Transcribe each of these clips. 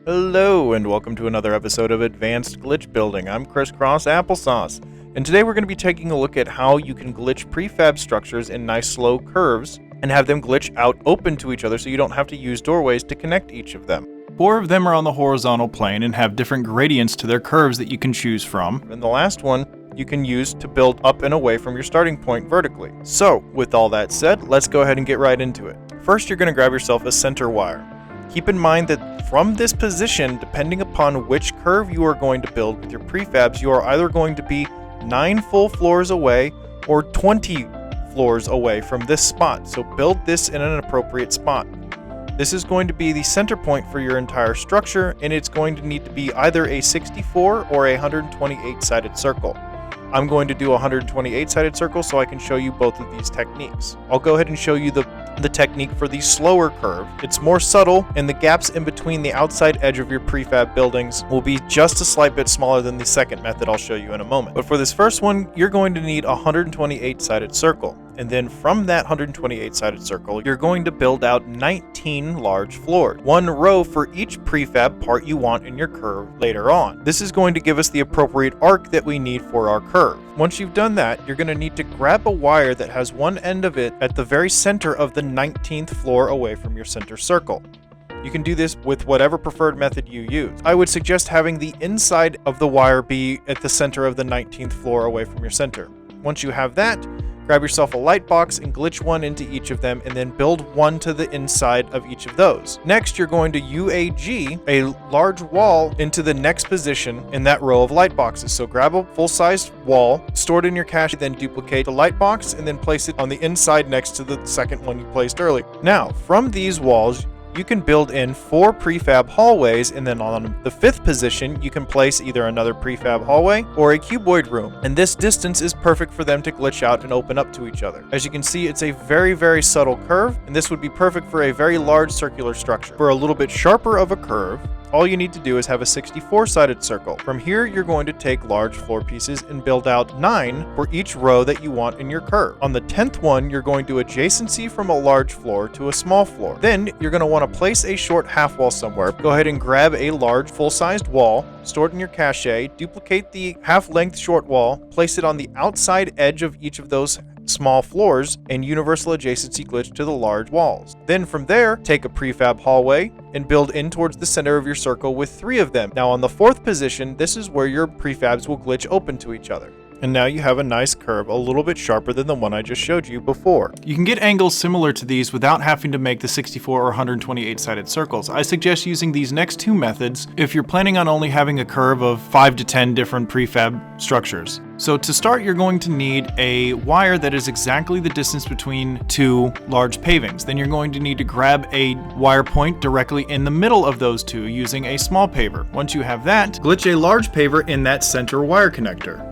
Hello and welcome to another episode of Advanced Glitch Building. I'm Crisscross Applesauce, and today we're going to be taking a look at how you can glitch prefab structures in nice slow curves and have them glitch out open to each other so you don't have to use doorways to connect each of them. 4 of them are on the horizontal plane and have different gradients to their curves that you can choose from, and the last one you can use to build up and away from your starting point vertically. So, with all that said, let's go ahead and get right into it. First, you're going to grab yourself a center wire. Keep in mind that from this position, depending upon which curve you are going to build with your prefabs, you are either going to be 9 full floors away or 20 floors away from this spot. So build this in an appropriate spot. This is going to be the center point for your entire structure, and it's going to need to be either a 64 or a 128-sided circle. I'm going to do a 128-sided circle so I can show you both of these techniques. I'll go ahead and show you the technique for the slower curve. It's more subtle, and the gaps in between the outside edge of your prefab buildings will be just a slight bit smaller than the second method I'll show you in a moment. But for this first one, you're going to need a 128-sided circle. And then from that 128-sided circle, you're going to build out 19 large floors. 1 row for each prefab part you want in your curve later on. This is going to give us the appropriate arc that we need for our curve. Once you've done that, you're going to need to grab a wire that has one end of it at the very center of the 19th floor away from your center circle. You can do this with whatever preferred method you use. I would suggest having the inside of the wire be at the center of the 19th floor away from your center. Once you have that, grab yourself a light box and glitch one into each of them, and then build one to the inside of each of those. Next, you're going to UAG a large wall into the next position in that row of light boxes. So grab a full-sized wall, store it in your cache, then duplicate the light box, and then place it on the inside next to the second one you placed earlier. Now, from these walls, you can build in 4 prefab hallways, and then on the 5th position, you can place either another prefab hallway or a cuboid room. And this distance is perfect for them to glitch out and open up to each other. As you can see, it's a very, very subtle curve, and this would be perfect for a very large circular structure. For a little bit sharper of a curve, all you need to do is have a 64-sided circle. From here, you're going to take large floor pieces and build out 9 for each row that you want in your curve. On the 10th one, you're going to adjacency from a large floor to a small floor. Then, you're going to want to place a short half wall somewhere. Go ahead and grab a large full-sized wall, store it in your cache, duplicate the half-length short wall, place it on the outside edge of each of those small floors, and universal adjacency glitch to the large walls. Then from there, take a prefab hallway and build in towards the center of your circle with 3 of them. Now on the 4th position, this is where your prefabs will glitch open to each other. And now you have a nice curve, a little bit sharper than the one I just showed you before. You can get angles similar to these without having to make the 64 or 128-sided circles. I suggest using these next 2 methods if you're planning on only having a curve of 5 to 10 different prefab structures. So to start, you're going to need a wire that is exactly the distance between 2 large pavings. Then you're going to need to grab a wire point directly in the middle of those 2 using a small paver. Once you have that, glitch a large paver in that center wire connector.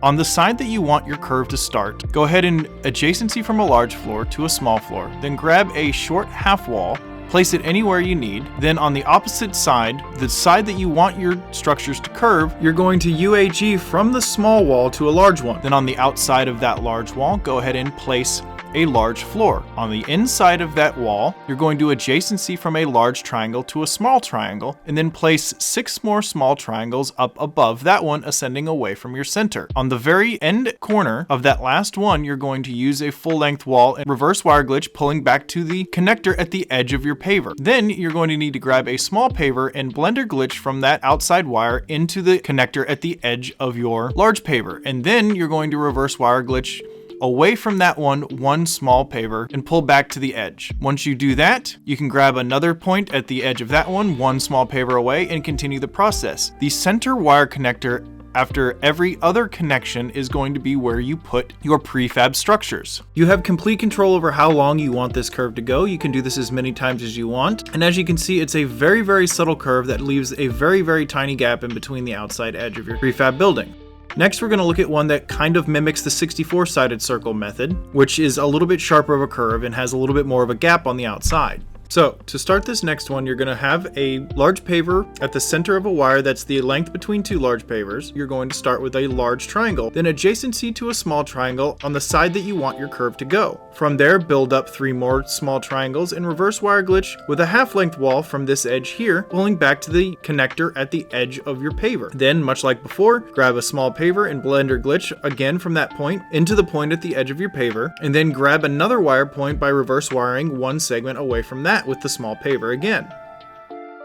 On the side that you want your curve to start, go ahead and adjacency from a large floor to a small floor, then grab a short half wall, place it anywhere you need. Then on the opposite side, the side that you want your structures to curve, you're going to UAG from the small wall to a large one. Then on the outside of that large wall, go ahead and place a large floor. On the inside of that wall, you're going to adjacency from a large triangle to a small triangle, and then place 6 more small triangles up above that one, ascending away from your center. On the very end corner of that last one, you're going to use a full-length wall and reverse wire glitch, pulling back to the connector at the edge of your paver. Then you're going to need to grab a small paver and blender glitch from that outside wire into the connector at the edge of your large paver. And then you're going to reverse wire glitch away from that one small paver and pull back to the edge. Once you do that, you can grab another point at the edge of that one small paver away, and continue the process. The center wire connector after every other connection is going to be where you put your prefab structures. You have complete control over how long you want this curve to go. You can do this as many times as you want. And as you can see, it's a very, very subtle curve that leaves a very, very tiny gap in between the outside edge of your prefab building. Next, we're going to look at one that kind of mimics the 64-sided circle method, which is a little bit sharper of a curve and has a little bit more of a gap on the outside. So to start this next one, you're going to have a large paver at the center of a wire that's the length between two large pavers. You're going to start with a large triangle, then adjacency to a small triangle on the side that you want your curve to go. From there, build up 3 more small triangles and reverse wire glitch with a half-length wall from this edge here, pulling back to the connector at the edge of your paver. Then, much like before, grab a small paver and blender glitch again from that point into the point at the edge of your paver, and then grab another wire point by reverse wiring one segment away from that with the small paver again.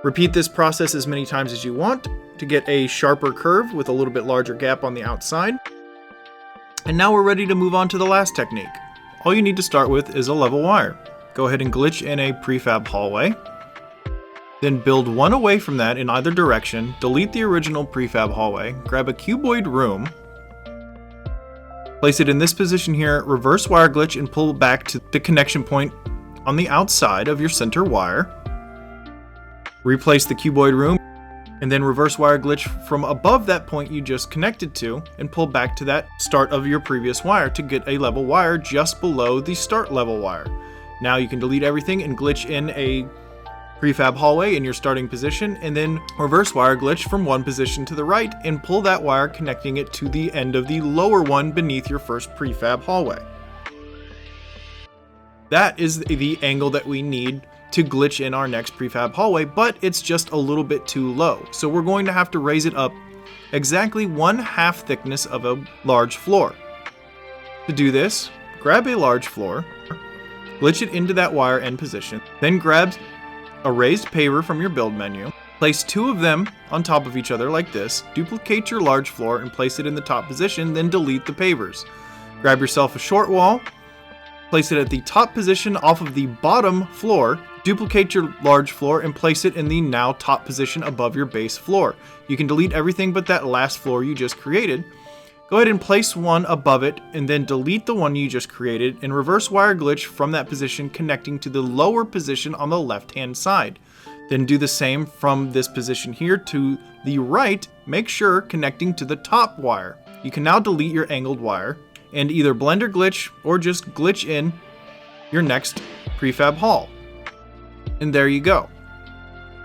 Repeat this process as many times as you want to get a sharper curve with a little bit larger gap on the outside. And now we're ready to move on to the last technique. All you need to start with is a level wire. Go ahead and glitch in a prefab hallway. Then build one away from that in either direction, delete the original prefab hallway, grab a cuboid room, place it in this position here, reverse wire glitch and pull back to the connection point on the outside of your center wire. Replace the cuboid room and then reverse wire glitch from above that point you just connected to and pull back to that start of your previous wire to get a level wire just below the start level wire. Now you can delete everything and glitch in a prefab hallway in your starting position and then reverse wire glitch from one position to the right and pull that wire connecting it to the end of the lower one beneath your first prefab hallway. That is the angle that we need to glitch in our next prefab hallway, but it's just a little bit too low. So we're going to have to raise it up exactly 1/2 thickness of a large floor. To do this, grab a large floor, glitch it into that wire end position, then grab a raised paver from your build menu, place 2 of them on top of each other like this, duplicate your large floor and place it in the top position, then delete the pavers. Grab yourself a short wall, place it at the top position off of the bottom floor, duplicate your large floor and place it in the now top position above your base floor. You can delete everything but that last floor you just created. Go ahead and place one above it and then delete the one you just created and reverse wire glitch from that position connecting to the lower position on the left hand side. Then do the same from this position here to the right, make sure connecting to the top wire. You can now delete your angled wire and either blender glitch or just glitch in your next prefab hall. And there you go.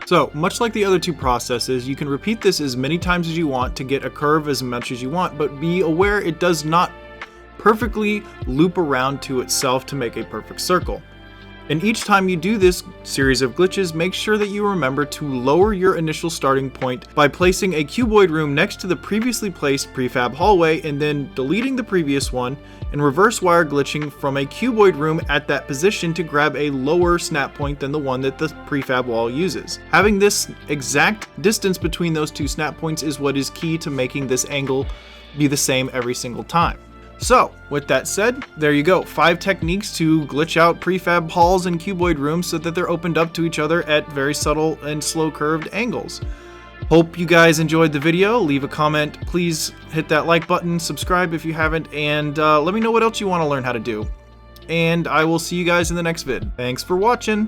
So, much like the other 2 processes, you can repeat this as many times as you want to get a curve as much as you want, but be aware it does not perfectly loop around to itself to make a perfect circle. And each time you do this series of glitches, make sure that you remember to lower your initial starting point by placing a cuboid room next to the previously placed prefab hallway and then deleting the previous one and reverse wire glitching from a cuboid room at that position to grab a lower snap point than the one that the prefab wall uses. Having this exact distance between those 2 snap points is what is key to making this angle be the same every single time. So, with that said, there you go. 5 techniques to glitch out prefab halls and cuboid rooms so that they're opened up to each other at very subtle and slow curved angles. Hope you guys enjoyed the video. Leave a comment. Please hit that like button, subscribe if you haven't, and let me know what else you want to learn how to do. And I will see you guys in the next vid. Thanks for watching.